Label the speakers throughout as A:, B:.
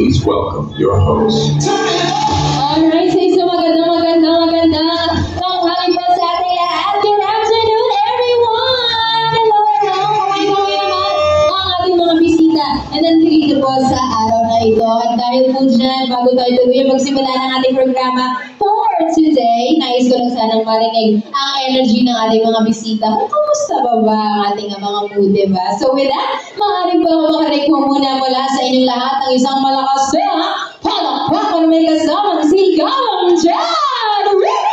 A: please welcome your host.
B: Alright, so isang maganda tanghali po sa ating lahat. Good afternoon, everyone! Hello! Kamay-kamay naman ang ating mga bisita na nandito po sa araw na ito. At dahil po dyan, bago tayo tuloy magsimula ng ating programa for today, nais ko lang sanang marinig ang energy ng ating mga bisita. Kumusta ba ang ating mga mood, diba? So with that, maaaring po ako makarinig po muna mula sa inyong lahat ng isang malakas na palakpakan may kasamang sigawan dyan! Alright!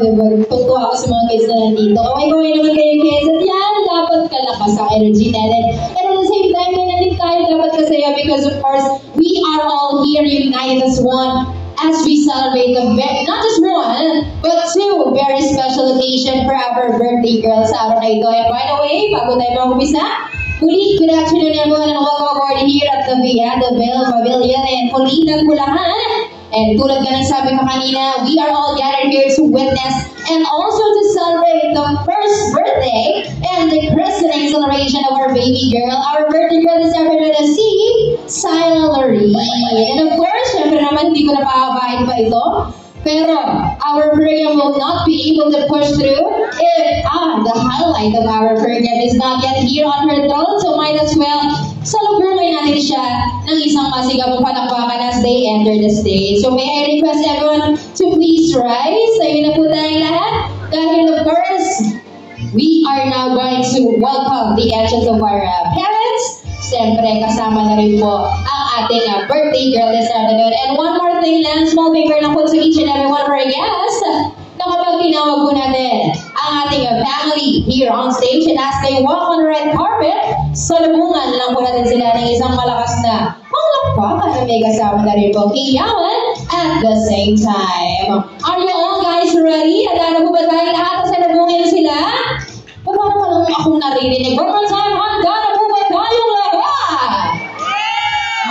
B: Diba? Tutuwa ako sa mga kids na nandito. Kamay-kamay naman kayo kids. At yan, dapat kalakas ang energy natin. And at the same time, nandito tayo dapat kasaya because of course, we are all here united as one as we celebrate not just one, but two very special occasion for our birthday girl sa araw na ito. And by the way, bago tayo mag-umpisa, muli, good afternoon everyone and welcome aboard here at the Vale Pavilion and Colina, Bulacan. And tulad nga ng sabi ko kanina, we are all gathered here to witness and also to celebrate the first birthday and the christening celebration of our baby girl. Our birthday girl is ever known as si Syla Laree. And of course, syempre naman, hindi ko na pahabain pa ito. Pero our program will not be able to push through if the highlight of our program is not yet here on her throne. So might as well salubungin natin siya ng isang masigabong palakpakan as they enter the stage. So may I request everyone to please rise. Ayun na po tayong lahat. Dahil of course, we are now going to welcome the entrance of our parents. Siyempre, kasama na rin po ang ating birthday girl this afternoon. And one more thing lang, small favor lang po to each and every one of our guests na kapag tinawag po natin ang ating family here on stage and as they walk on the red carpet, salubungan lang po natin sila ng isang malakas na palakpakan na may kasama na rin po kiyawan at the same time. Are you all guys ready? Handa na po ba tayo lahat na salubungin na sila? Paano ka lang akong naririnig? One more time, handa na po ba tayong lahat?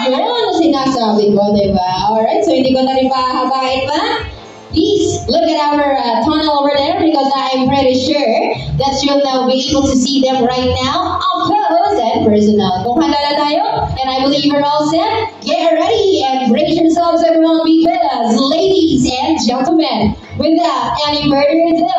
B: Yun ang sinasabi ko, diba? Alright, so hindi ko na rin pahabain pa. Please look at our tunnel over there because I'm pretty sure that you'll now be able to see them right now up close and personal. Kung handa na tayo, and I believe you're all set, get ready and brace yourselves everyone because ladies and gentlemen, without any further ado,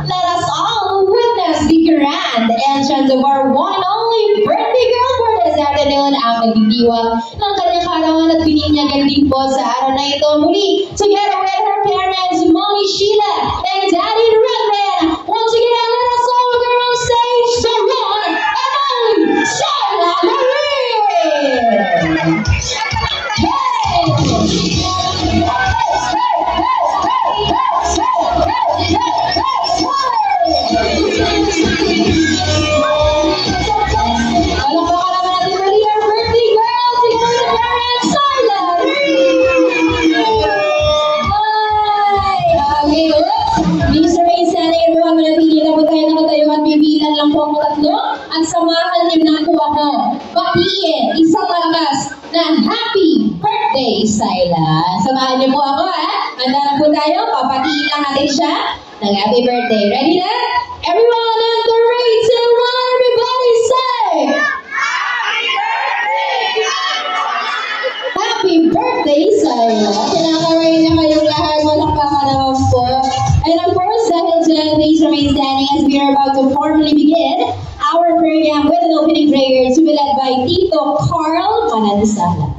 B: let us all witness the grand entrance of our one and only birthday girl for this afternoon, ang nagdidiwang ng kanyang kaarawan at bininyagan din po sa araw na ito. Muli, together with her parents, Mommy Sheila and Daddy Redman. Once again, let us all go on stage to run and Syla Laree! At samahan niyo na po ako batiin isang malakas na happy birthday, Syla. Samahan niyo po ako, Handa na po tayo, papatiin lang natin siya ng happy birthday. Ready na? Everyone on 3, 2, 1, everybody say! Happy birthday, Syla. Kinakaray na kayong lahat, malakpakan naman po. And of course, dahil dyan, please remain standing as we are about to formally begin our program with an opening prayer to be led by Tito Carl Manansala.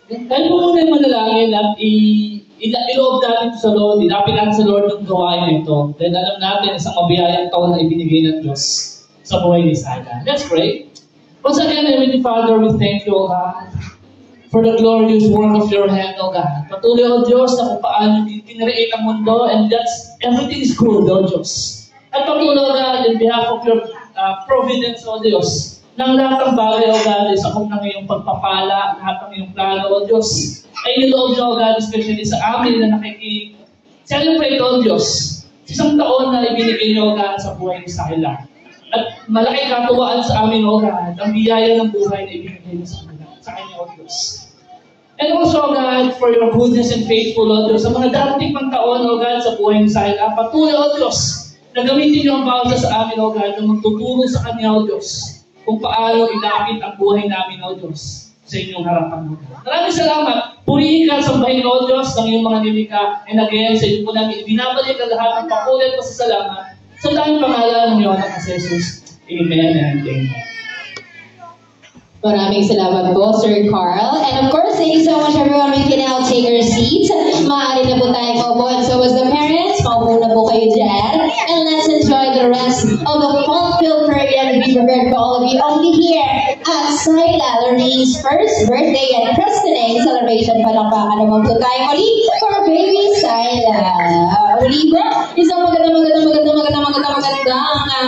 C: Tayo po muna yung manalangin at iloob natin sa Lord, ilapit natin sa Lord ng gawain ito. Then alam natin isang mabiyayang taon na ibinigay ng Diyos sa buhay ni Syla. Let's pray. Once again, Heavenly Father, we thank you, O God, for the glorious work of your hand, O God. Patuloy, O Diyos, na kung paano kinreate ang mundo and that's everything is good, O Diyos. At patuloy, O God, in behalf of your providence, O Diyos, ng lahat ng bagay, O God, is akong ng iyong pagpapala, lahat ng iyong plano, O Diyos, ay niloob niyo, O God, especially sa amin na nakiki-celebrate, O Diyos, isang taon na ibinigay niyo, O God, sa buhay ni Syla. At malaki katuwaan sa amin, O God, ang biyaya ng buhay na ibinigay niyo sa kanya, O Diyos. And also, God, for your goodness and faithful, O Diyos, sa mga darating pang taon, O God, sa buhay ni Syla, patuloy, O Diyos, Nagamitin niyo ang bawat isa sa amin, O God, na magtuturo sa kanya, O Diyos, kung paano ilapit ang buhay namin, O Diyos, sa inyong harapan, O God. Maraming salamat. Purihin ka sa bahay, O Diyos, ng iyong mga nimika. And again, sa iyo po namin, binabalik ang lahat ng pakulit pa sa salamat. Sa tayong pangalan ng iyong anak na Jesus. Amen and amen.
B: Maraming salamat po, Sir Carl. And of course, thank you so much, everyone. We can now take our seats. Maaari na po tayo maupo. And so as the parents, maupo na po kayo dyan. And let's enjoy the rest of the fun-filled program to be prepared for all of you only here at Syla Lorraine's first birthday and christening celebration. Palakpakan naman po tayo muli for baby Syla. Uli po, isang magandang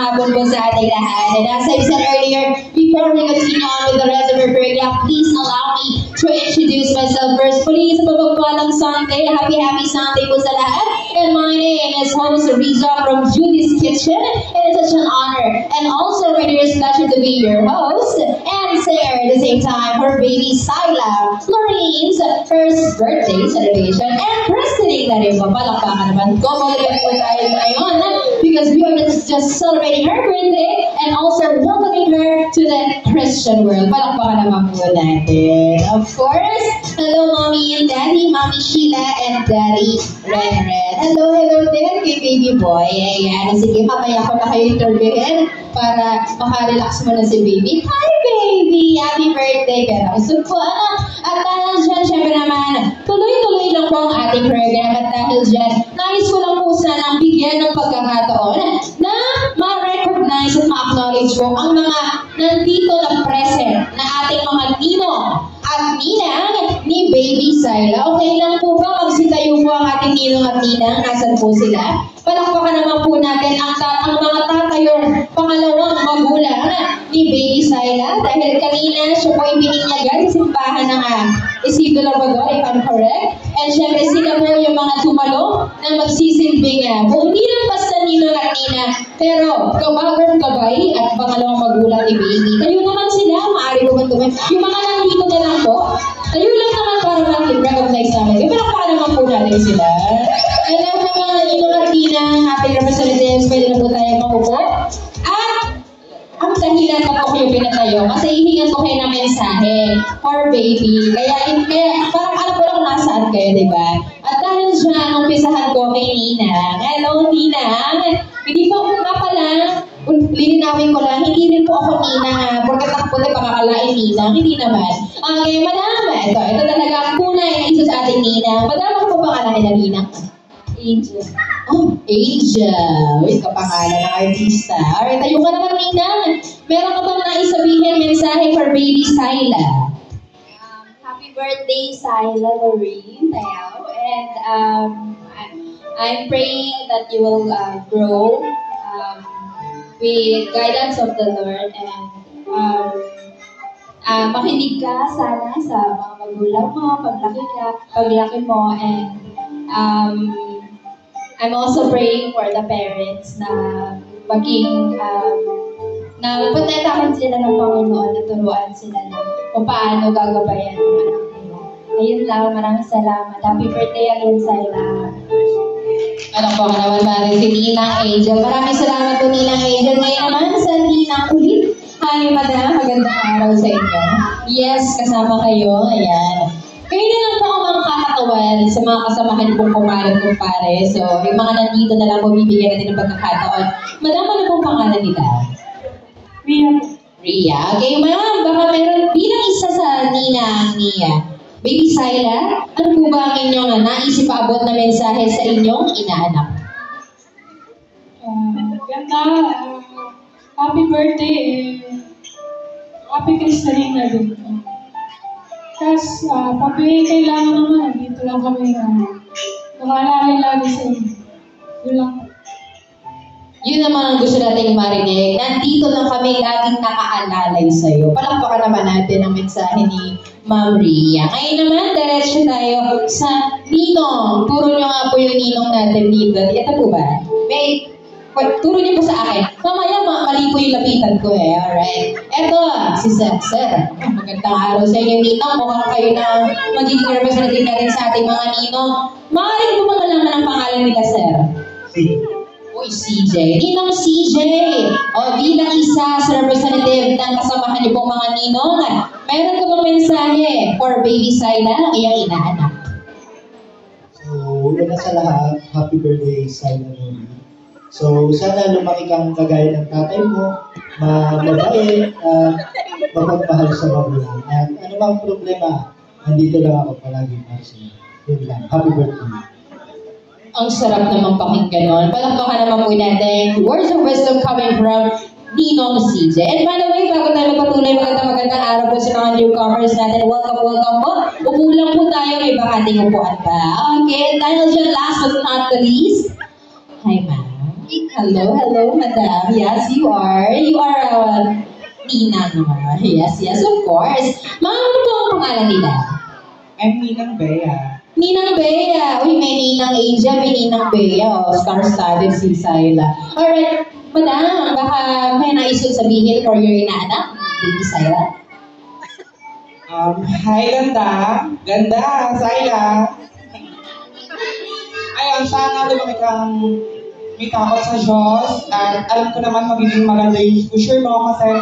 B: hapon po sa ating lahat. And as I've said earlier, before we continue on with the rest of our program, please allow me to introduce myself first. Please, mapagpalang Sunday. Happy Sunday po sa lahat. And my name is host Riza from Judy's Kitchen. It is such an honor and also my dearest pleasure to be your host and singer at the same time for baby Syla Lorraine's first birthday celebration and christening na rin po. Palakpakan naman ko. Magaling po tayo ngayon because we are just celebrating her birthday and also welcoming her to the Christian world. Palakpakan naman po natin. Of course, hello Mommy and Daddy, Mommy Sheila and Daddy Renren. Hello din kay baby boy. Ayan, sige, mamaya ko na kayo interviewin para makarelax mo na si baby. Hi baby! Happy birthday! Pero gusto po, at dahil dyan, syempre naman, tuloy-tuloy lang po ang ating program at dahil dyan, nais ko lang po sanang bigyan ng pagkakataon na ma-recognize at ma-acknowledge po ang mga nandito na present na ating mga ninong at ninang ni baby Syla. Okay lang po ba magsitayo po ang ating ninong at ninang? Nasaan po sila? Palakpakan naman po natin ang mga tatayor pangalawang magulang ni baby Syla dahil kanina siya po ibininyagan sa simbahan ng Isidro Labrador, if I'm correct. And syempre sila po yung mga tumalo na magsisilbing kung hindi lang basta ninong at nina, pero kabagang kabay at pangalawang magulang ni baby. Kayo naman sila, maaari po man tumayo. Yung mga nandito na lang po, tayo lang naman para mag-recognize namin. Pero paano naman po natin sila? Alam mo mga ninong at nina, ating representatives, pwede na po tayo makupo. At ang dahilan na po kayo pinatayo, kasi hihingan ko kayo ng mensahe for baby. Kaya parang alam ko lang nasaan kayo, di ba? At dahil dyan, umpisahan ko kay Ninang. Hello, Ninang! Hindi po nga pala, lilinawin ko lang, hindi rin po ako Ninang, porque takpo na pakakalain Ninang, hindi naman. Okay, madama, ito talaga ang tunay isa sa ating Ninang. Madama ko pangalan nila Ninang? Angel. Oh, Angel. Wait, kapangalan ng artista. Alright, tayo ka naman, Ninang. Meron ka bang naisabihin mensahe for baby Syla?
D: Happy birthday, Syla Lorraine. And I'm praying that you will grow with guidance of the Lord and makinig ka sana sa mga magulang mo, paglaki mo, and I'm also praying for the parents na maging na pagtatakan sila ng Panginoon na turuan sila na kung paano gagabayan ng anak nila. Ayun lang, maraming salamat. Happy birthday again, Syla.
B: Alam ko ka naman maraming si Ninang Angel. Maraming salamat po Ninang Angel. Ngayon naman sa Ninang ulit. Hi, madam. Magandang araw sa inyo. Yes, kasama kayo. Ayan. Kayo na lang po ang mga kakatawan sa mga kasamahan pong kumpare. So, yung mga nandito na lang po bibigyan natin ng pagkakataon. Madam, ano pong pangalan nila? Ria. Okay, ma'am. Baka meron bilang isa sa Ninang niya. Baby Syla, ano po ba ang inyong naisip abot na mensahe sa inyong inaanak?
E: Ganda. Happy birthday. Happy christening na din. Kasi, kailangan naman. Dito lang kami nakaalala lagi sa inyo. Yun lang.
B: Yun naman ang gusto nating marinig. Nandito lang kami laging nakaalalay sa'yo. Palakpakan naman natin ang mensahe ni Ma'am Ria. Ngayon naman, diretso tayo sa ninong. Turo nyo nga po yung ninong natin dito. Ito po ba? Turo nyo po sa akin. Mamaya, mali po yung lapitan ko Alright. Ito, si Sir. Magandang araw sa inyo, ninong. Mukhang kayo na magiging representative natin sa ating mga ninong. Maaaring po malaman ang pangalan nila, Sir?
A: Si.
B: Uy, CJ. Ninong CJ. O, bilang isa sa representative ng kasamahan niyo pong mga ninong, meron ka bang mensahe for baby Syla ng iyang inaanak?
F: So, una sa lahat, happy birthday, Syla Nori. So, sana lumaki kang kagaya ng tatay mo, mabait, mapagmahal sa magulang. At anumang problema, nandito lang ako palagi para sa iyo. Yun lang. Happy birthday.
B: Ang sarap naman pakinggan nun. Palakpakan naman po natin. Words of wisdom coming from Ninong CJ. And by the way, bago tayo magpatuloy, magandang araw po sa mga newcomers natin. Welcome po. Upo lang po tayo, may bakating upuan pa. Okay, dahil dyan last but not the least. Hi, ma'am. Hello, madam. Yes, you are. You are Ninang naman. Yes, of course. Ma'am, ano po ang pangalan nila?
G: I'm Ninang Bea.
B: Ninang Bea. Uy, may Ninang Asia, may Ninang Bea. Oh, star-studded si Syla. Alright, madam, baka may naisod sabihin for your inaanak, baby Syla?
G: Hi, ganda. Ganda, Syla. Ayun, sana lumaki kang may takot sa Diyos. At alam ko naman magiging maganda yung future mo kasi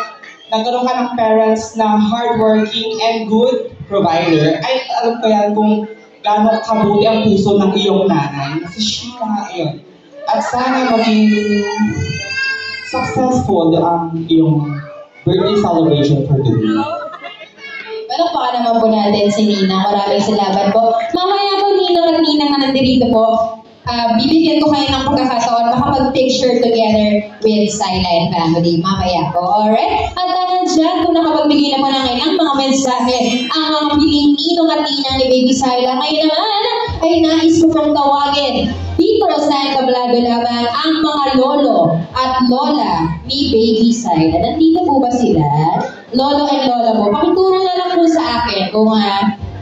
G: nagkaroon ka ng parents na hardworking and good provider. Ay, alam ko yan kung gaano kabuti ang puso ng iyong nanay. Kasi siya, ayun. At sana maging successful ang iyong birthday celebration for today.
B: Palakpakan naman po natin si Ninang. Maraming salamat po. Mamaya po, Ninang at Ninang na nandito po. Bibigyan ko kayo ng pagkakataon makapag-picture together with Syla and family. Mamaya po, alright? At dahil dyan, kung nakapagbigay na po ng ilang mga mensahe ang mga piling Ninong at Ninang ni baby Syla, ngayon naman ay nais ko pong tawagin dito sa entablado lamang ang mga lolo at lola ni baby Syla. Nandito po ba sila? Lolo and lola po. Pakituro na lang po sa akin kung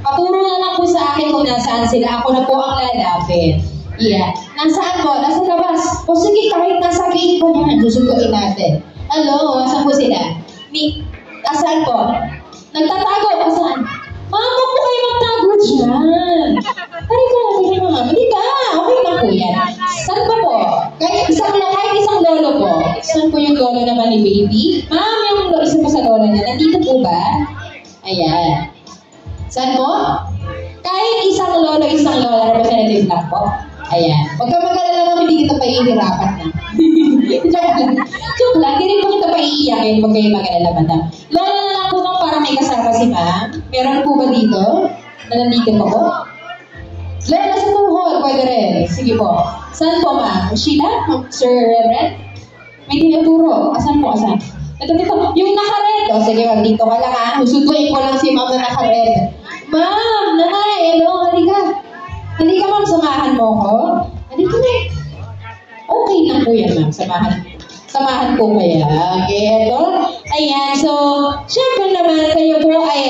B: paturo na lang po sa akin kung nasaan sila. Ako na po ang lalapit. Yeah. Nasaan po? Nasa labas. O sige, kahit nasa gate po niya, susuguin natin. Hello, asan po sila? Nasaan po? Nagtatago, asan? Mama po kayo magtago dyan. Halika ma'am. Halika, okay na po yan. Saan pa po? Kahit isang lolo po. Saan po yung lolo naman ni baby? Ma'am, yung isa po sa lolo niya. Nandito po ba? Ayan. Saan po? Kahit isang lolo, isang lola, representative lang po. Ayan. Huwag ka mag-alala naman, hindi kita paihirapan na. Joke lang, hindi rin po kita paiiyakin. Huwag kayo mag-alala, madam. Lola na lang po bang para may kasama si ma'am? Meron po ba dito? Na nandito po po? Lola, sa tuhod, pwede rin. Sige po. Saan po, ma'am? Sheila? Sir Reverend? May tinuturo. Asan po, asan? Ito. Yung naka-red. O, sige ma'am, dito ka lang ha. Susutuin ko lang si ma'am na naka-red. Ma'am, nanay, hello, halika. Halika ma'am, samahan mo ko. Halika na. Okay lang po yan ma'am, samahan po kaya. Okay, ito. Ayan, so, syempre naman kayo po ay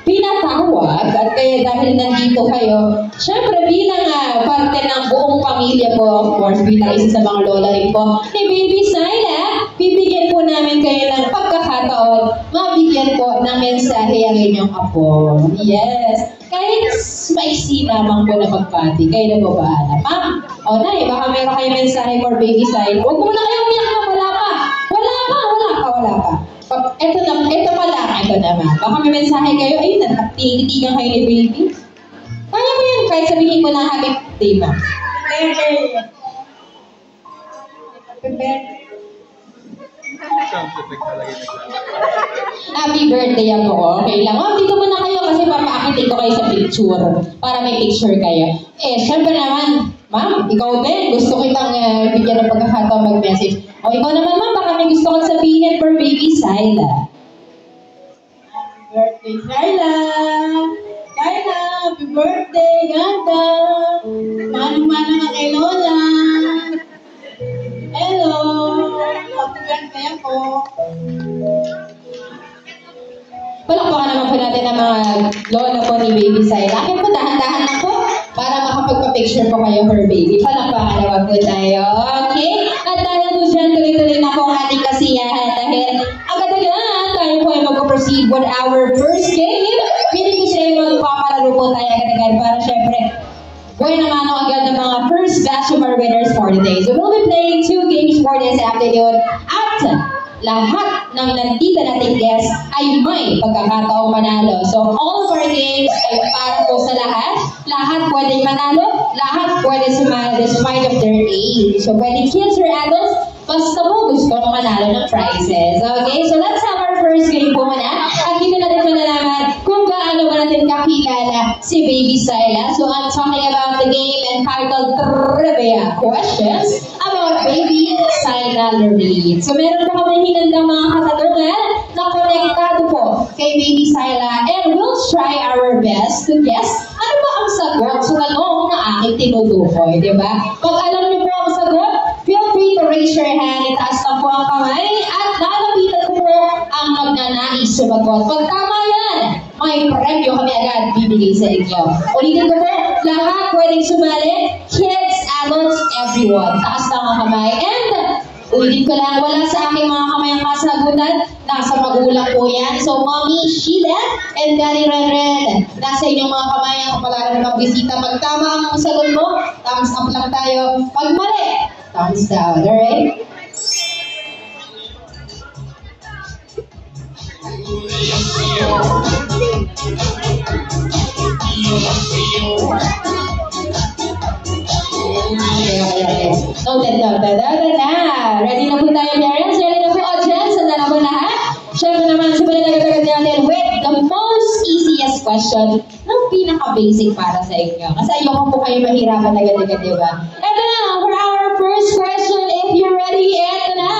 B: pinatawag at kaya dahil nandito kayo, syempre bilang parte ng buong pamilya po, of course, bilang isa sa mga lola rin po, ni baby Syla, bibigyan po namin kayo ng pagkakataon, mabigyan po ng mensahe ang inyong apo. Yes. Kahit maiksi lamang po na pagpati, kayo na po bahala. Ma'am, nay, baka meron kayo mensahe for baby Syla. Huwag mo na kayong umiyak na, wala pa. Ito pa lang, ito naman. Baka may mensahe kayo, ayun na, tinitigan kayo ni baby. Kaya mo yan, kahit sabihin ko na happy birthday, ma'am. Happy birthday ako, okay lang. Oh, dito muna kayo kasi papaakitin ko kayo sa picture para may picture kayo. Syempre naman, ma'am, ikaw din, gusto kitang bigyan ng pagkakataon mag-message. O ikaw naman, ma'am, baka may gusto kong sabihin for baby Syla. Happy birthday, Syla! Syla, happy birthday, ganda! Manang-mana nga kay Lola! Hello! Happy birthday ako! Palakpakan naman po natin ang mga lola po ni baby Syla. Akin po, dahan-dahan na po para makapagpa-picture po kayo for baby. Palakpakan naman po tayo. Okay? At dahil po dyan, tuloy-tuloy na po ang ating kasiyahan dahil agad-agad tayo po ay mag-proceed with our first game. Hindi ko siya magpapalaro po tayo agad-agad para syempre buhay naman agad ng mga first batch of our winners for the day. So we'll be playing 2 games for this afternoon at lahat ng nandito nating guests ay may pagkakataong manalo. So all of our games ay para po sa lahat. Lahat pwedeng manalo, lahat pwede sumali despite of their age. So pwede kids or adults, basta mo gusto na manalo ng prizes. Okay, so let's have our first game po muna. At dito natin malalaman kung gaano ba natin kakilala si Baby Syla. So I'm talking about the game entitled Trivia Questions about Baby Syla Loreen. So meron po kami hinandang mga katanungan na konektado po kay Baby Syla, and we'll try our best to guess ano ba ang sagot sa tanong na aking tinutukoy, di ba? Pag alam niyo po ang sagot, feel free to raise your hand, itaas lang po ang kamay, at lalapitan ko po ang magnanais sumagot. Pag tama yan, may premyo kami agad bibigay sa inyo. Ulitin ko po, lahat pwedeng sumali, kids, adults, everyone. Taas lang ang kamay. And ulitin ko lang, wala sa aking mga kamay ang kasagutan. Nasa magulang po yan. So, Mommy Sheila and Daddy Ren, nasa inyong mga kamay ang kapalaran ng magbisita. Pag tama ang sagot mo, thumbs up lang tayo. Pag mali, thumbs down. Alright? Okay. Noted na. Ready na po tayo, parents? Ready na po, audience? Sanda na po lahat? Siyempre naman, simulan na agad natin with the most easiest question ng pinaka-basic para sa inyo. Kasi ayoko po kayo mahirapan agad-agad, di ba? Ito na, for our first question, if you're ready, ito na.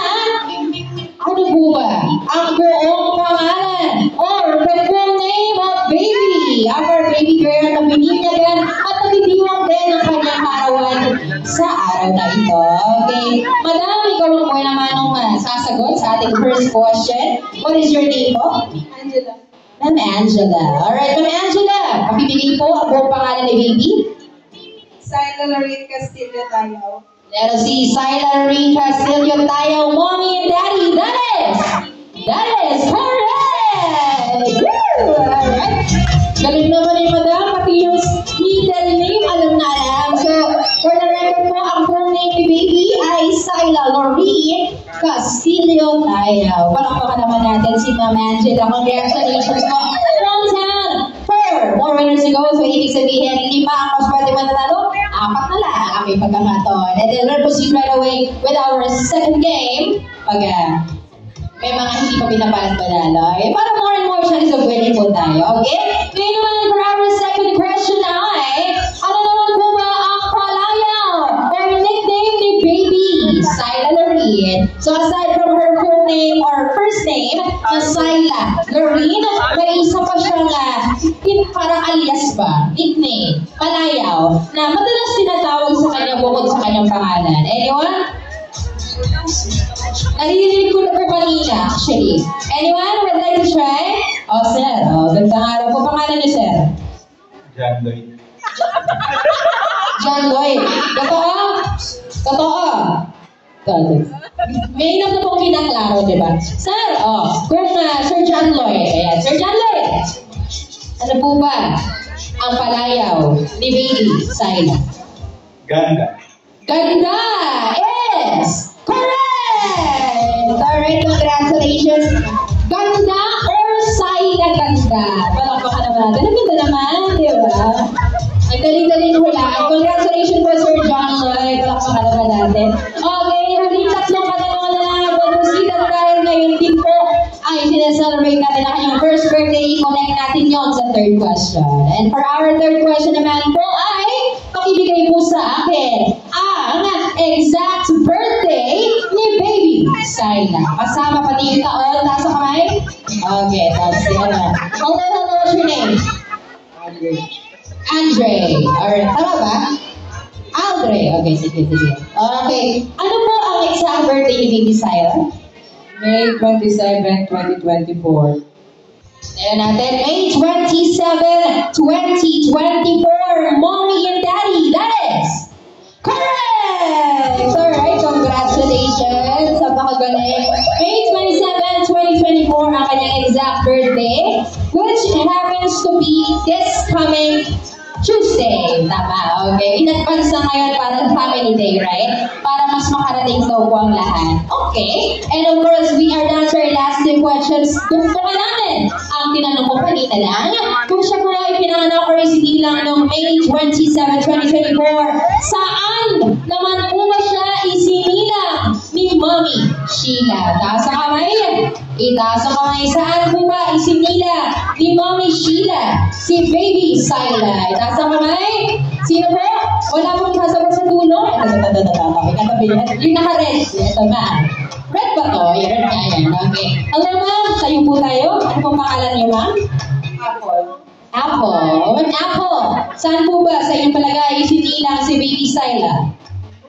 B: Ano po ba ang buong pangalan or the full name of baby? Our baby girl na bininyagan at nagdidiwang din ang kanyang karawan sa araw na ito. Okay? Madam, ikaw lang po naman ang sasagot sa ating first question. What is your name po?
E: Angela.
B: Ma'am Angela. Alright, Ma'am Angela. Pakibigay po ang buong pangalan ni baby.
E: Syla Loreen Castillo tayo.
B: Let us see, Syla Loreen Castillo tayo, Mommy and Daddy. That is correct! Woo! Alright. Galing naman ni Madam, pati yung middle name, alam na alam. So, for the record po, ang full name ni baby ay Syla Loreen Castillo tayo. Palakpakan naman natin si Ma'am Angela. Congratulations po. 4 more winners to go. So, ibig sabihin, 5 ang mas pwede mananalo. 4 na lang ang may pagkakataon. And then we'll proceed right away with our second game. Pag may mga hindi pa pinapalat manalo. Okay? Para more and more chances of winning po tayo. Okay? Ngayon naman for our second question ay, ano naman po ba ang palayaw or nickname ni baby Syla Loreen? So aside from her full name or first name na Syla Loreen, may isa pa siyang parang alias ba? Nickname, palayaw, na madalas tinatawag sa kanya bukod sa kanyang pangalan. Anyone? Naririnig ko na po kanina, actually. Anyone would like to try? Oh, sir. Oh, gandang araw po. Pangalan niyo, sir?
A: John Lloyd.
B: John Lloyd. Totoo? Totoo? May inom na pong kinaklaro, di ba? Sir, kung Sir John Lloyd. Ayan, Sir John Lloyd. Ano po ba ang palayaw ni baby Syla?
A: Ganda.
B: Ganda! Yes! Correct! Alright, congratulations. Ganda or Syla ganda? Palakpakan naman natin. Ang ganda naman, di ba? Ang galing-galing hulaan. Congratulations po, Sir John Lloyd. Palakpakan naman natin. Okay, huling tatlong katanungan na lang. Pag-proceed at dahil ngayon din po ay sineselebrate natin ang kanyang first birthday. I-connect natin yon sa third question. And for our third question naman po ay pakibigay po sa akin ang exact birthday ni baby Syla. Kasama pati yung taon. Taas ang kamay? Okay, that's the ano. Hello, what's your name? Andre. Alright, tama ba? Andre. Okay, sige. Okay. Ano po ang exact birthday ni baby Syla?
E: May 27, 2024.
B: Ayan natin, May 27, 2024, Mommy and Daddy, that is correct! Alright, congratulations sa pakagaling. May 27, 2024 ang kanyang exact birthday, which happens to be this coming Tuesday. Tama, okay. In advance na ngayon para family day, right? Para mas makarating sa upuan lahat. Okay. And of course, we are down to our last two questions. Gusto ka namin ang tinanong ko kanina lang. Kung siya ko ay pinanganak or isinilang noong May 27, 2024, saan naman po ba siya isinilang ni Mommy Sheila? Taas ang kamay. Itaas ang kamay. Saan po ba isinilang ni Mommy Sheila si Baby Syla? Itaas ang kamay. Sino po? Wala pong kasagot sa dulo? Yung naka-red. Ito ba? Red ba to? Yung red nga yan. Okay. Hello ma'am, kayo po tayo. Ano pong pangalan niyo ma'am? Apple. Apple. Saan po ba sa inyong palagay isinilang si Baby Syla?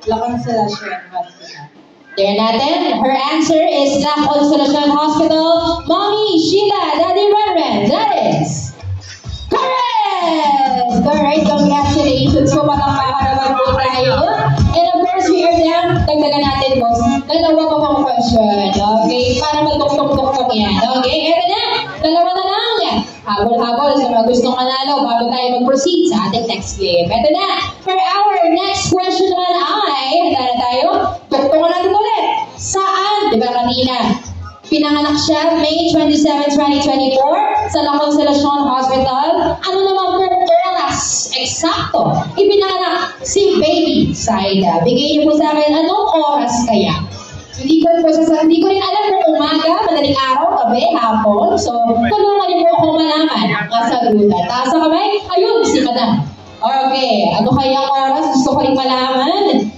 E: La Consolacion Hospital.
B: There natin. Her answer is La Consolacion Hospital. Mommy Sheila, Daddy Renren. That is correct! Alright, congratulations po. Matang-pakaraman po tayo. And of course, we are down. Dagdagan natin po. Dalawa pa pang question. Okay? Para magtuktok-tuktok yan. Okay? Eto na. Dalawa na lang. Habol-habol sa mga gustong manalo bago tayo mag-proceed sa ating next game. Eto na. For our next question naman ay, handa na tayo. Tuktokan natin ulit. Saan? Diba kanina? Pinanganak siya May 27, 2024 sa La Consolacion Hospital. Ano naman po oras? Eksakto. Ipinanganak si Baby Syla. Bigay niyo po sa akin anong oras kaya? Hindi ko rin alam kung umaga, madaling araw, gabi, hapon. So, tulungan niyo po akong malaman ang kasagutan. Taas ang kamay. Ayun, si Madam. Okay, ano kayang oras? Gusto ko rin malaman.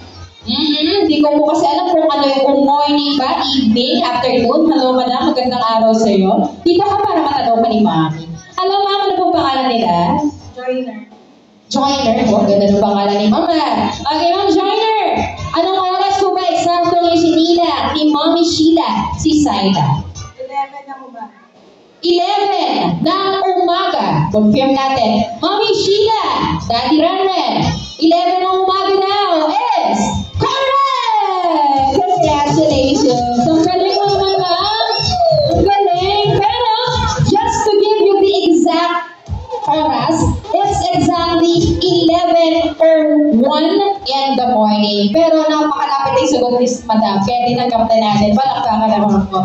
B: Hindi ko po kasi alam kung ano yung morning ba, evening, afternoon. Hello, Madam. Magandang araw sa iyo. Dito ka para matanong ka ni Mami. Hello, Ma'am. Ano pong pangalan nila?
E: Joiner.
B: Joiner. Oh, ganda ng pangalan ni Mama. Okay, Ma'am Joiner. Anong oras po ba eksaktong isinila ni Mommy Sheila si Syla?
E: 11 na umaga.
B: 11 ng umaga. Confirm natin. Mommy Sheila, Daddy Renren, 11 ng umaga daw is correct! Congratulations! Ang galing mo naman, Ma'am. Ang galing. Pero, just to give you the exact oras, it's exactly 11 or 1 in the morning. Pero napakalapit yung sagot ni Madam. Kaya tinanggap na natin. Palakpakan naman po.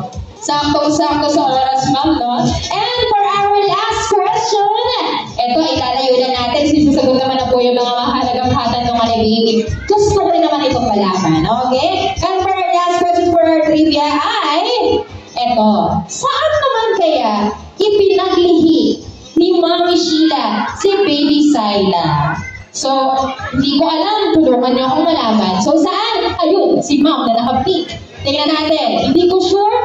B: Saktong-sakto sa oras, Ma'am, no? And for our last question, ito, ikalayo na natin. Sisasagot naman na po yung mga mahalagang katanungan ni Baby. Gusto ko rin naman itong malaman, okay? And for our last question for our trivia ay, ito, saan naman kaya ipinaglihi ni Mommy Sheila si Baby Syla? So, hindi ko alam. Tulungan niyo akong malaman. So, saan? Ayun, si Ma'am na naka-pink. Tingnan natin. Hindi ko sure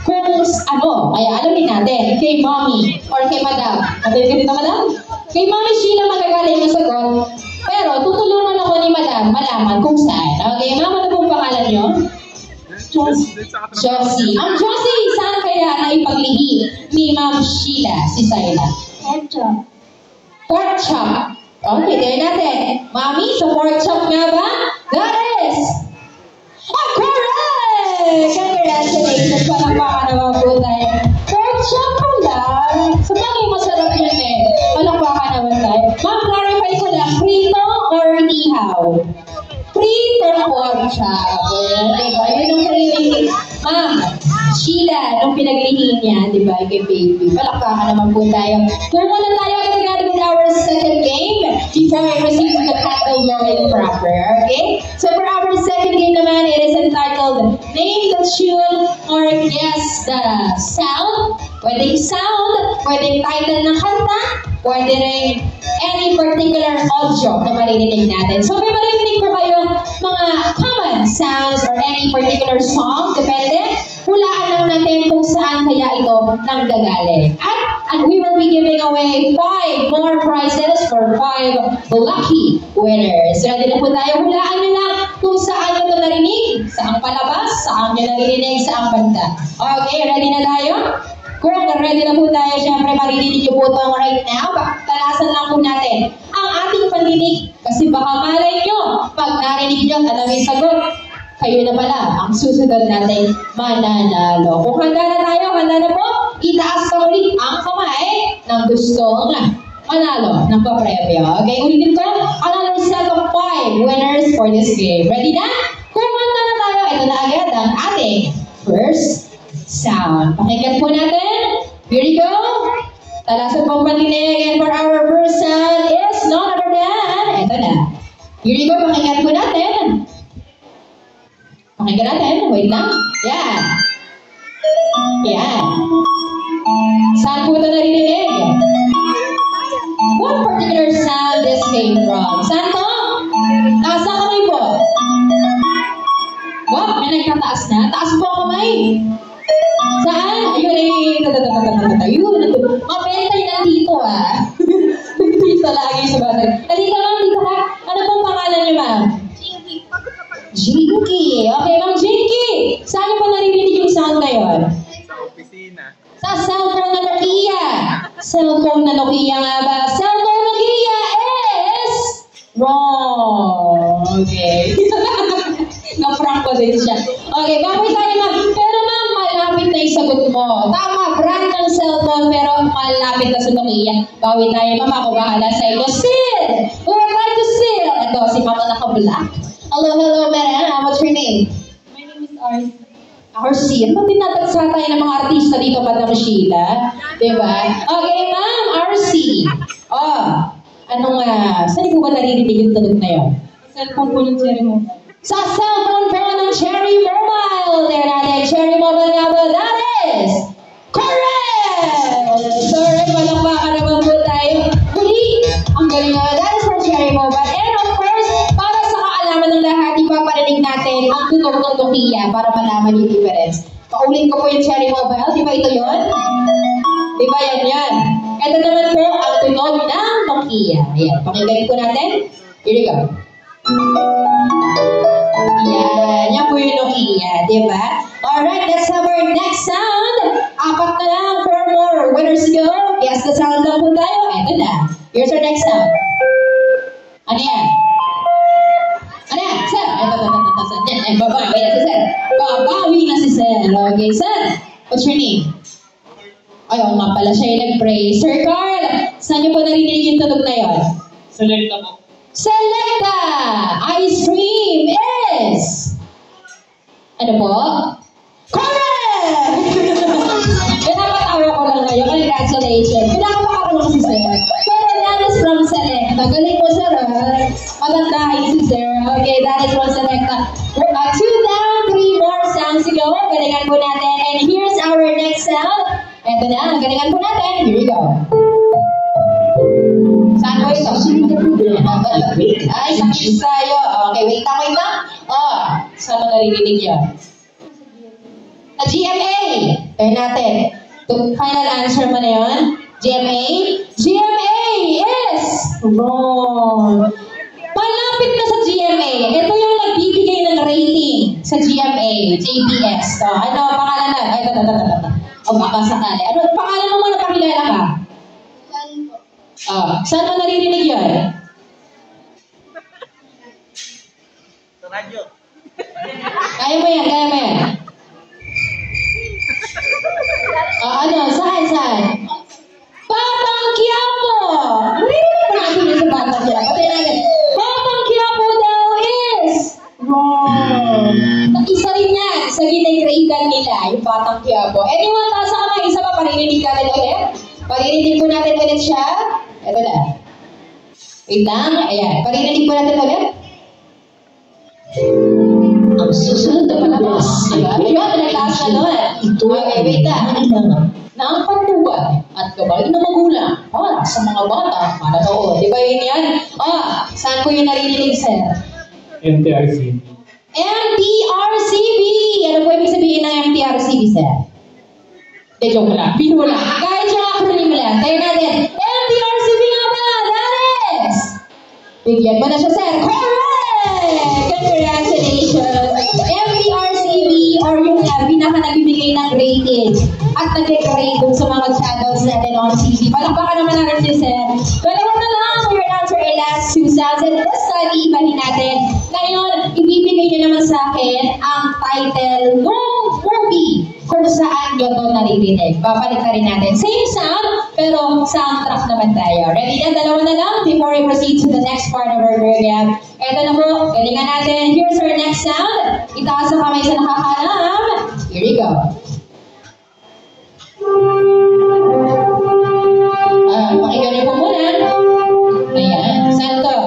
B: kung ano. Kaya alamin natin. Kay Mommy or kay Madam. Natin ka dito, Madam? Kay Mommy Sheila magagaling ang sagot. Pero, tutulungan ako ni Madam malaman kung saan. Okay, Ma'am, ano pong pangalan niyo? Josie. Ang Josie, saan kaya naipaglihi ni Ma'am Sheila si Syla? Pork chop. Okay, tingnan natin. Mami, sa pork chop nga ba? That is correct! Congratulations! Palakpakan naman po tayo. Pork chop pala. Sa bagay masarap yun eh. Palakpakan naman tayo. Ma'am, clarify ko lang. Prito or ihaw? Prito pork chop. Diba? Yun yung training. Ma'am, Sheila, nung pinaglihin niya, di ba, kay Baby. Palakpakan naman po tayo. Kung muna tayo agad with our second game before I proceed with the title very proper, okay? So for our second game naman, it is entitled Name the Tune or Guess the Sound. Pwedeng sound, pwedeng title ng kanta, pwede rin any particular audio na maririnig natin. So may maririnig po kayong mga common sounds or any particular song, depende. Hulaan lang natin kung saan kaya ito nanggagaling. And we will be giving away 5 more prizes for 5 lucky winners. Ready na po tayo? Hulaan nyo lang kung saan nyo ito narinig, saang palabas, saan nyo naririnig, saang banda. Okay, ready na tayo? Kung ready na po tayo, syempre maririnig nyo po ito right now. Talasan lang po natin ang ating pandinig. Kasi baka malay nyo, pag narinig nyo, alam yung sagot, kayo na pala ang susunod natin mananalo. Kung handa na tayo, handa na po, itaas ka ulit ang kamay ng gustong manalo ng papremyo. Okay, ulitin ko, another set of 5 winners for this game. Ready na? Kumanta na tayo. Ito na agad ang ating first sound. Pakinggan po natin. Here we go. Talasan po pandinig. And for our first sound is none other than, ito na. Here we go. Pakinggan po natin. Pakinggan natin. Wait lang. Yan. Yan. Saan po ito narinig? What particular sound this came from? Saan to? Taas ang kamay po. Wow, may nagtataas na. Taas po ang kamay. Saan? Ayun ay... Ayun. Mabentay na dito ah. Dito lagi sa bata. Halika ma'am, dito ka. Ano pong pangalan niyo ma'am? Jinky. Okay, ma'am Jinky. Saan niyo po narinig yung sound ngayon? Sa cellphone na Nokia. Cellphone na Nokia nga ba? Cellphone Nokia is wrong. Okay. Na-prank ko din siya. Okay, bakit tayo ma'am? Pero ma'am, malapit na yung sagot mo. Tama, brand ng cellphone pero malapit na sa Nokia. Bawi tayo ma'am, ako bahala sa iyo. Sil! Who would like to Sil? Ito, si mama naka-black. Hello, madam. What's your name?
D: My name is Ars.
B: RC, ano ba tinatagsa tayo ng mga artista dito, Madam Sheila? Diba? Okay, ma'am, RC. Oh, anong, saan po ba naririnig yung tunog na yun?
D: Cellphone po ng Cherry Mobile.
B: Sa cellphone po ng Cherry Mobile. There natin, Cherry Mobile nga ba? That is correct! Sorry, palakpakan naman po tayo. Huli, ang galing nga. That is for Cherry Mobile. And of course, para sa kaalaman ng lahat, ipaparinig natin ang tunog ng Nokia para malaman yung difference. Paulit ko po yung Cherry Mobile. Di ba ito yun? Di ba yan? Ito naman po ang tunog ng Nokia. Ayan, pakinggan po natin. Here we go. Yan po yung Nokia. Di ba? Alright, let's have our next sound. 4 na lang, 4 more. Winners go. Guess the sound lang po tayo. Ito na. Here's our next sound. Ano yan? Ano yan? Sir? Babawi na si Sir. Babawi na si Sir. Okay, Sir. What's your name? Ay, oo nga pala siya yung nag-pray. Sir Carl, saan niyo po narinig yung tunog na yun?
C: Selecta po.
B: Selecta! Ice cream is... Ano po? Correct! Pinapatawa ko lang ngayon. Congratulations. Pinapakaroon ko si Sir. Pero that is from Selecta. Galing mo, Sir. Magandahin si Sir. Okay, that is from Selecta. 2 down, 3 more sounds to go. Galingan po natin. And here's our next sound. Ito na, galingan po natin. Here we go. Saan po ito? Ay, sakit tayo. Okay, wait lang. Oh, saan mo naririnig yan? Sa GMA. Kaya natin. Final answer mo na yun? GMA? GMA is wrong. Malapit na sa GMA. Ito yung nagbibigay ng rating sa GMA, JBS. Ano, pangalan na? Ay, ito. O baka sakali. Ano, pangalan mo muna, pakilala ka? Saan mo naririnig yun?
H: Sa radyo.
B: Kaya mo yan. Ano, saan? Batang Quiapo! Naririnig pa natin yun sa Batang Quiapo. Batang Quiapo daw is wrong. Isa rin yan sa ginag-ratean nila, yung Batang Quiapo. Anyone, taas ang kamay, isa pa, paririnig natin ulit. Paririnig po natin ulit siya. Ito na. Wait lang. Ayan. Paririnig po natin ulit.
I: Ang susunod na palabas ay
B: ayun, nagtaas na nun. Okay, wait lang. Na ang pagtuwa at gabay na magulang para sa mga bata manonood. Di ba yun yan? Saan po yung naririnig, Sir?
C: MTRCB.
B: MTRCB! Ano po ibig sabihin ng MTRCB, Sir? Joke lang. Biro lang. Kahit yung acronym lang. Tayo natin. MTRCB nga ba? That is! Bigyan mo na siya, Sir. Correct! Congratulations! MTRCB or yung pinaka-nagbibigay ng rating at nag-grade dun sa mga channels natin on TV. Palakpakan naman natin si Sir. Dalawa na lang for your answer in last 2 sounds. And this time, iibahin natin. Ngayon, ibibigay niyo naman sa akin ang title ng movie kung saan nyo ito naririnig. Babalik na rin natin. Same sound, pero soundtrack naman tayo. Ready na? Dalawa na lang before we proceed to the next part of our program. Ito na po, galingan natin. Here's our next sound. Itaas ang kamay sa nakakalam. Here we go. Pakinggan niyo po muna. Ayan, saan to?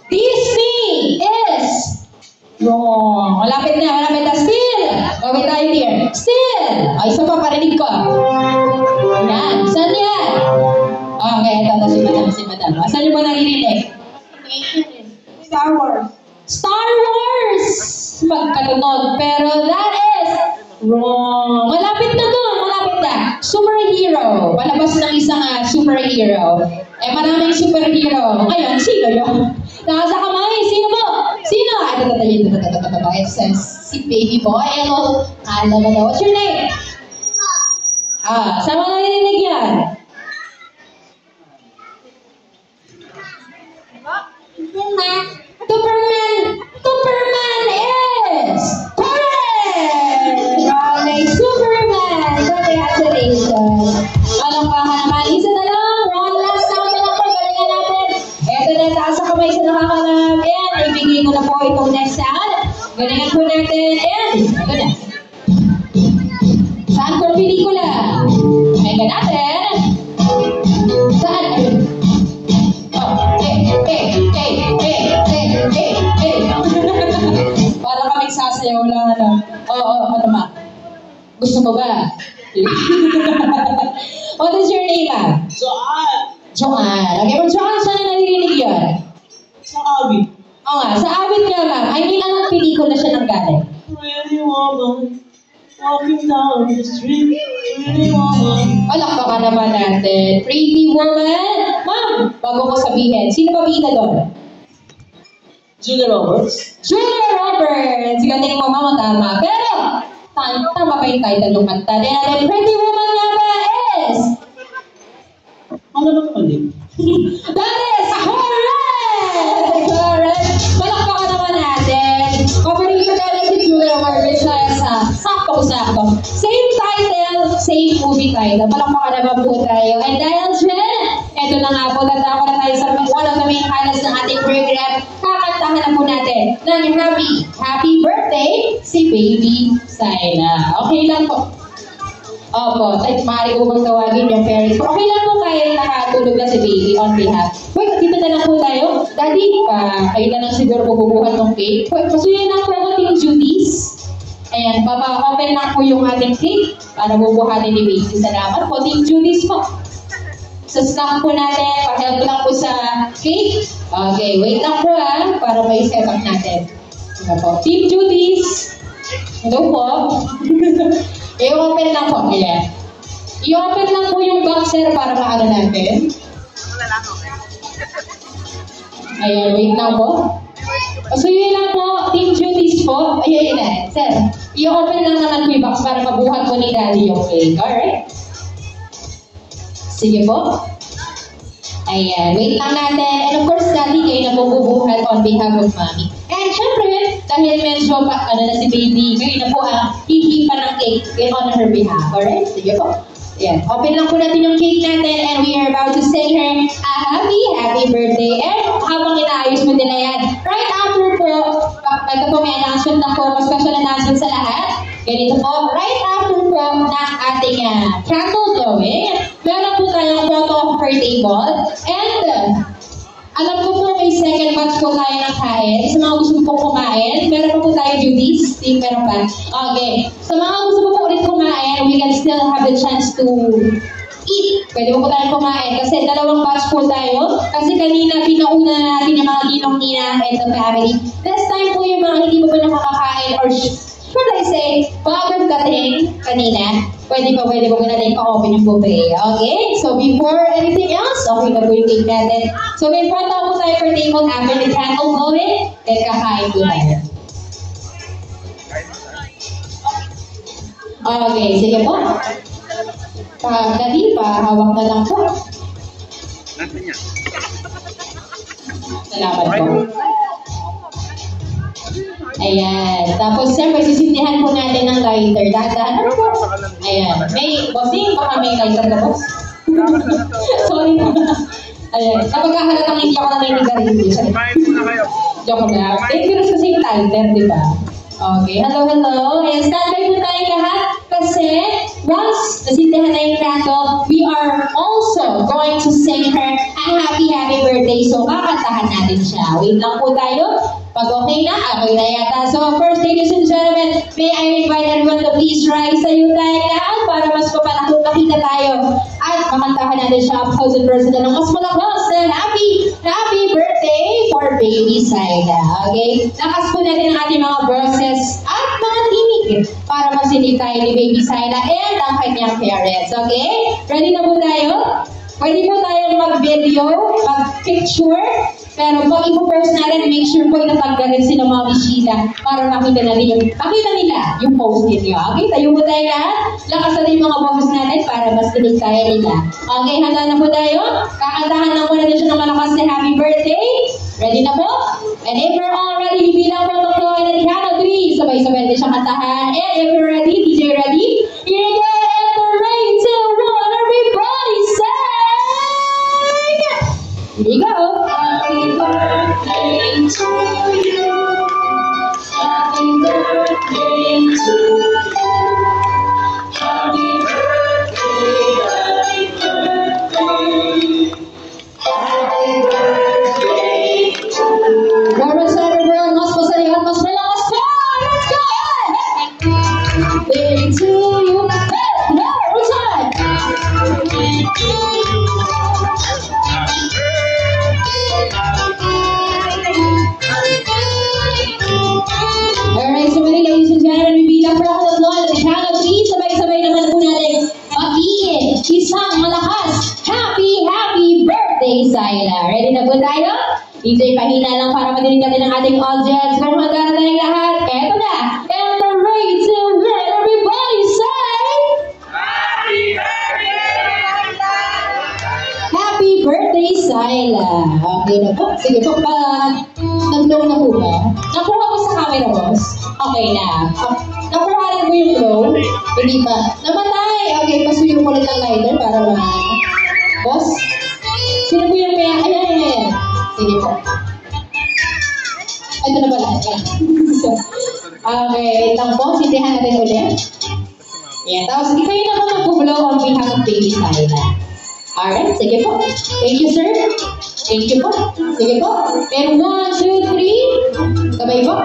B: Disney is wrong. Malapit na. Still. Gawin tayo here. Still. Ay, isa pa parinig ko. Yan. Saan yan? Okay, ito si Madam. Saan niyo ba naririnig?
E: Star Wars.
B: Star Wars! Magkatunog. Pero that is wrong. Malapit na to. Superhero. Palabas ng isang superhero. Maraming superhero. Ngayon, sino yun? Nasa kamay. Sino mo? Sino? Si baby boy. What's your name? Saan mo narinig yan? Superman is correct! Okay, Superman! Congratulations! Palakpakan naman. Isa na lang. One last sound na lang po. Galingan natin. Ito na, taas sa kamay sa nakakalab. And ibigay ko na po itong next sound. Galingan po natin. And ito na. Saan po pelikula? Galingan natin. Saan? Para kaming sasayaw lang, ano ma? Gusto mo ba? What is your name, ma'am? Joanne. Okay, kung Joanne, saan na naririnig yun?
C: Sa awit.
B: Oo nga, sa awit nga, ma'am. I mean, anong pelikula siya ng galing?
C: Pretty woman, walking down the street. Pretty woman.
B: Palakpakan naman natin. Pretty woman. Ma'am, bago ko sabihin, sino ba bida doon?
C: Julia Roberts.
B: Julia Roberts! Galing mo, mama, tama. Pero, tama ba yung title ng kanta? Then, Pretty Woman nga ba is?
C: Ano ba naman
B: That is correct! Correct! Malakpakan naman natin. Paborito natin si Julia Roberts dahil sa sakto-sakto. Same title, same movie title. Malakpakan naman po tayo. And dahil dyan, ito na nga po, tatawa na tayo sa one of the main highlights ng ating program. Kakantahan na po natin ng happy birthday si Baby Saina. Okay lang po. Opo, maaari ko bang tawagin yung parents. Okay lang po kahit nakatulog na si Baby on behalf. Wait, dito na lang po tayo. Daddy, kayo na lang siguro bububuhat ng cake. Wait, pasuyin lang po ang ating duties. Ayan, open lang po yung ating cake para bubuhatin ni Baby. Salamat po, Team Judies po. Sa snack po natin, pa-help lang po sa cake. Okay, wait lang po para may set up natin. Ito po. Team Judies. Hello po. I-open lang po. Yeah. I-open lang po yung boxer para maano natin. Ayan, wait lang po. So yun lang po, Team Judies po. Ayan na, sir. I-open lang naman po yung box para mabuhat po ni Daddy yung cake. Alright? Sige po. Ayan, wait lang natin. And of course, Daddy, kayo na po bubuhat on behalf of Mommy. And syempre, dahil medyo na si Baby, kayo na po ang hihipan ng cake on her behalf. Alright? Sige po. Ayan, open lang po natin yung cake natin and we are about to sing her a happy birthday. And habang inaayos mo nila yan, right after po, ito po may announcement na po, special announcement sa lahat. Ganito po, right after po ng ating candle blowing, meron po tayong photo of her table. And alam ko po may second batch po tayo ng kain. Sa mga gusto po kumain, meron po tayo duties. Meron pa. Okay. Sa mga gusto po ulit kumain, we can still have the chance to eat. Pwede po tayo kumain kasi dalawang batch po tayo. Kasi kanina, pinauna na natin yung mga ginong nina and the family. This time po yung mga hindi po nakakakain or should I say, bagong dating kanina, pwede po natin pa-open yung buffet. Okay? So before anything else, okay na po yung cake natin. So may front po tayo for table after the candle blowing, and kakain po tayo. Okay, sige po. Daddy, hawak na lang po. Salamat po. Ayan. Tapos, siyempre, sisindihan po natin ng lighter. Dahan-dahan po. Ayan. May, bossing, baka may lighter na boss? Sorry na. Ayan. Kapag halatang hindi ako naninigarilyo. Joke na. Dangerous kasi yung lighter, di ba? Okay. Hello, hello. Ayan. Standby po tayo lahat. Kasi, once nasindihan na yung candle, we are also going to sing her a happy birthday. So, kakantahan natin siya. Wait lang po tayo. Pag okay na, okay na yata. So, first, ladies and gentlemen, may I invite everyone to please rise sa tayo lahat para mas mapanakot makita tayo. At makantahan natin siya up 1,000% ng mas malakas and happy birthday for baby Saida. Okay? Lakas po natin ang ating mga bosses at mga tinig para masinig tayo ni baby Saida and ang kanyang parents. Okay? Ready na po tayo? Pwede po tayong mag-video, mag-picture, pero pag ipo-first natin, make sure po itatagdarin si Mami Sheila para makita nila yung post ninyo. Okay, tayo po tayo lahat. Lakas natin yung mga boses natin para mas tinig tayo nila. Okay, handa na po tayo. Kakantahan lang po natin siya ng malakas na happy birthday. Ready na po? And if we're all ready, bilang protocol na the count of 3. Sabay-sabay natin siyang kantahan. And if you're ready, DJ ready? Here we go! And the rain to run, everybody say! Here we go! Happy birthday to you. Happy birthday to you. Happy birthday, happy birthday. Happy birthday to you. Robert Sutherland, mas masaya at mas malakas pa! Let's go! Birthday to you. No, one time. Birthday to you. Alright, so many ladies and gentlemen, bilang po ako ng Lord at the count of 3, sabay-sabay naman po natin mag-iin isang malakas happy birthday Saida. Ready na po tayo? DJ, pahina lang para madinig natin ang ating audience. Kung handa na tayong lahat, eto na. And the rain to let everybody say happy birthday Saida. Okay na po. Sige po, nag-blow na po ba? Nakuha ko sa camera, boss? Okay na. Nakuha rin po yung blow? Hindi pa. Namatay! Okay, pasuyo ko ulit ang lighter para boss? Sino po yung may... Ayan. Sige po. Ito na pala. Okay, wait lang po. Sindihan natin ulit. Ayan. Tapos, hindi kayo naman mag-blow on behalf of baby Saida. Alright, sige po. Thank you, sir. Thank you po. Sige po. And 1, 2, 3. Sabay po.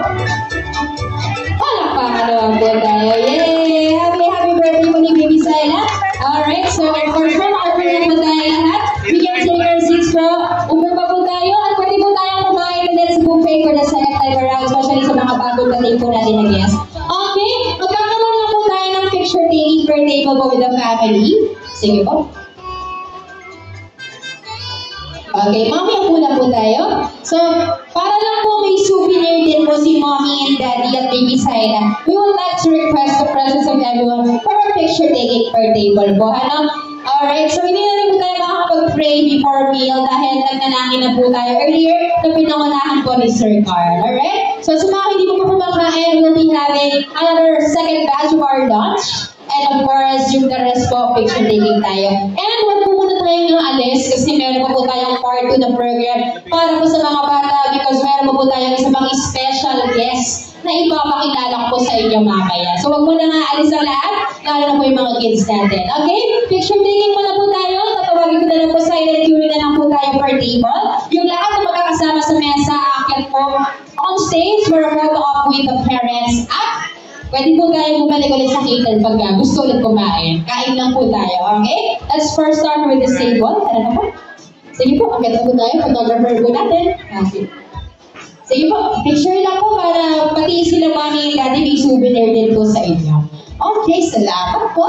B: Palakpakan naman po tayo. Yay! Happy birthday po ni baby Saida. Alright, so for sure, makapunod po tayo lahat. We can take our seats po. Upo pa po tayo. At pwede po tayong kumain na sa buffet for the second time around, especially sa mga bagong dating po natin na guests. Okay, magkakaroon na po tayo ng picture taking per table po with the family. Sige po. Okay, mamaya po na po tayo. So, para lang po may souvenir din po si Mommy and Daddy at baby Saida, we would like to request the presence of everyone for a picture taking per table po. Ano? Alright, so hindi na rin po tayo makakapag-pray before meal dahil nagnanangin na po tayo earlier na pinangunahan po ni Sir Carl. Alright? So, sa mga hindi po kumakain, we'll be having another second batch of our lunch. And of course, yung the rest po, picture taking tayo. And wag po muna tayong alis kasi meron po tayong part 2 ng program para po sa mga bata because meron po tayong isang mga special guest na ipapakilala ko po sa inyo mamaya. So wag muna nga alis ang lahat, lalo na po yung mga kids natin. Okay? Picture taking muna po tayo. Tatawagin ko na lang po silent queuing na lang po tayo per table. Yung lahat na magkakasama sa mesa, akyat po on stage for a photo op with the parents at pwede po tayo bumalik ulit sa cater pag gusto ulit kumain. Kain lang po tayo, okay? Let's first start with this table. Tara na po. Sige po, akit na po tayo. Photographer po natin. Okay. Sige po, picture lang po para pati sila Mommy and Daddy may souvenir din po sa inyo. Okay, salamat po.